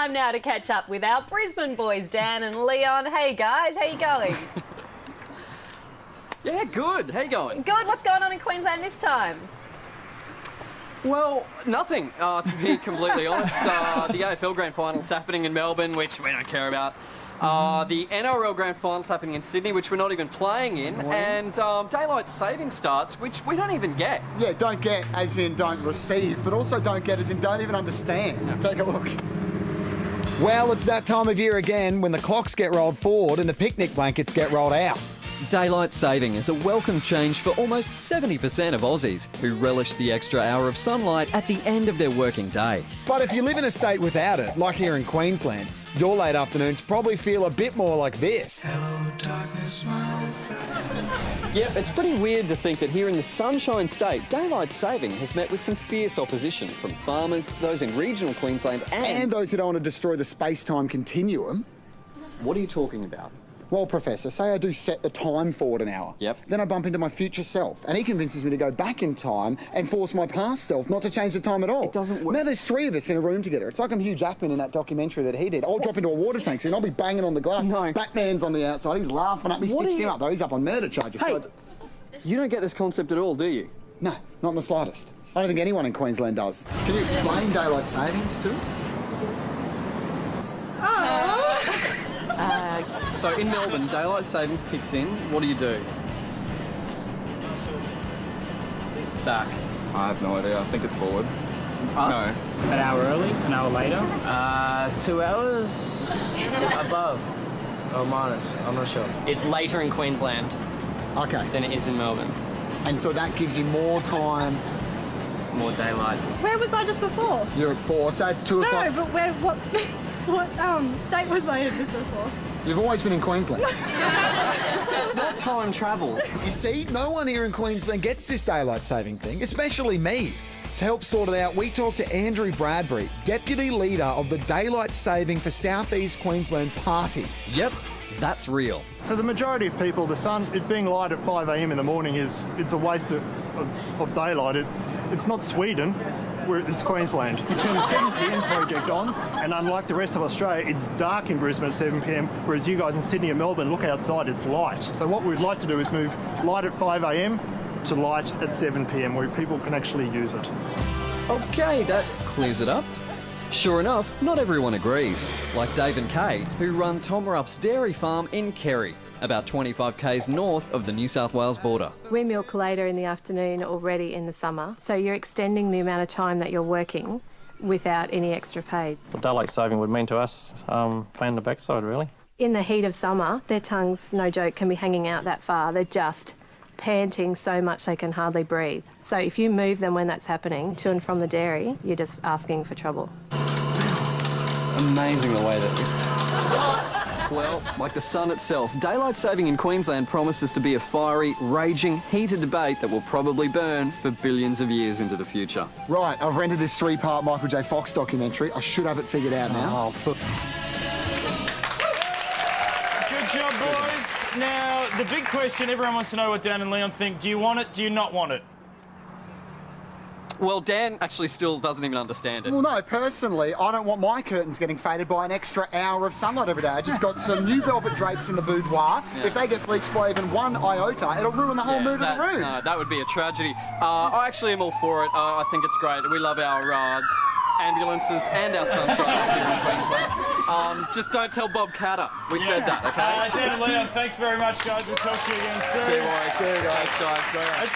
time now to catch up with our Brisbane boys, Dan and Leon. Hey guys, how you going? Yeah, good. How you going? Good. What's going on in Queensland this time? Well, nothing, to be completely honest. The AFL Grand Final's happening in Melbourne, which we don't care about. The NRL Grand Final's happening in Sydney, which we're not even playing in. And daylight saving starts, which we don't even get. Yeah, don't get as in don't receive, but also don't get as in don't even understand. Take a look. Well, it's that time of year again when the clocks get rolled forward and the picnic blankets get rolled out. Daylight saving is a welcome change for almost 70% of Aussies who relish the extra hour of sunlight at the end of their working day. But if you live in a state without it, like here in Queensland, your late afternoons probably feel a bit more like this. Hello, darkness, my old friend. Yep, it's pretty weird to think that here in the Sunshine State, daylight saving has met with some fierce opposition from farmers, those in regional Queensland And those who don't want to destroy the space-time continuum. What are you talking about? Well, Professor, say I do set the time forward an hour. Yep. Then I bump into my future self, and he convinces me to go back in time and force my past self not to change the time at all. It doesn't work. Now there's three of us in a room together. It's like I'm Hugh Jackman in that documentary that he did. I'll drop into a water tank and I'll be banging on the glass. No. Batman's on the outside. He's laughing at me, What stitched are him you- up, though. He's up on murder charges. Hey, So you don't get this concept at all, do you? no, not in the slightest. I don't think anyone in Queensland does. Can you explain daylight savings to us? So in Melbourne, daylight savings kicks in. What do you do? Back. I have no idea. I think it's forward. Us? No. An hour early, an hour later. 2 hours above or minus, I'm not sure. It's later in Queensland Okay. than it is in Melbourne. And so that gives you more time. More daylight. Where was I just before? You're at 4, so it's 2 o'clock. No, but where? What? What state was I in just before? You've always been in Queensland. It's not time travel. You see, no one here in Queensland gets this daylight saving thing, especially me. To help sort it out, we talked to Andrew Bradbury, Deputy Leader of the Daylight Saving for South East Queensland Party. Yep, that's real. For the majority of people, the sun, it being light at 5 a.m. in the morning it's a waste of daylight. It's not Sweden, it's Queensland. You turn the 7 p.m. project on, and unlike the rest of Australia, it's dark in Brisbane at 7 p.m, whereas you guys in Sydney and Melbourne, look outside, it's light. So what we'd like to do is move light at 5 a.m. to light at 7 p.m, where people can actually use it. Okay, that clears it up. Sure enough, not everyone agrees. Like Dave and Kay, who run Tom Rupp's dairy farm in Kerry, about 25 k's north of the New South Wales border. We milk later in the afternoon already in the summer, so you're extending the amount of time that you're working without any extra pay. What daylight saving would mean to us, playing the backside, really. In the heat of summer, their tongues, no joke, can be hanging out that far. They're just panting so much they can hardly breathe. So if you move them when that's happening to and from the dairy, you're just asking for trouble. It's amazing the way that... Well, like the sun itself, daylight saving in Queensland promises to be a fiery, raging, heated debate that will probably burn for billions of years into the future. Right, I've rented this 3-part Michael J. Fox documentary. I should have it figured out now. Good job, boys. Now, the big question, everyone wants to know what Dan and Leon think. Do you want it? Do you not want it? Well, Dan actually still doesn't even understand it. Well, no, personally, I don't want my curtains getting faded by an extra hour of sunlight every day. I just got some new velvet drapes in the boudoir. Yeah. If they get bleached by even one iota, it'll ruin the whole mood of the room. No, that would be a tragedy. I actually am all for it. I think it's great. We love our ambulances and our sunshine here in Queensland. Just don't tell Bob Catter we said that, okay? Dan and Leon, thanks very much, guys. We'll talk to you again soon. See you, boys. See you guys. Thanks, guys.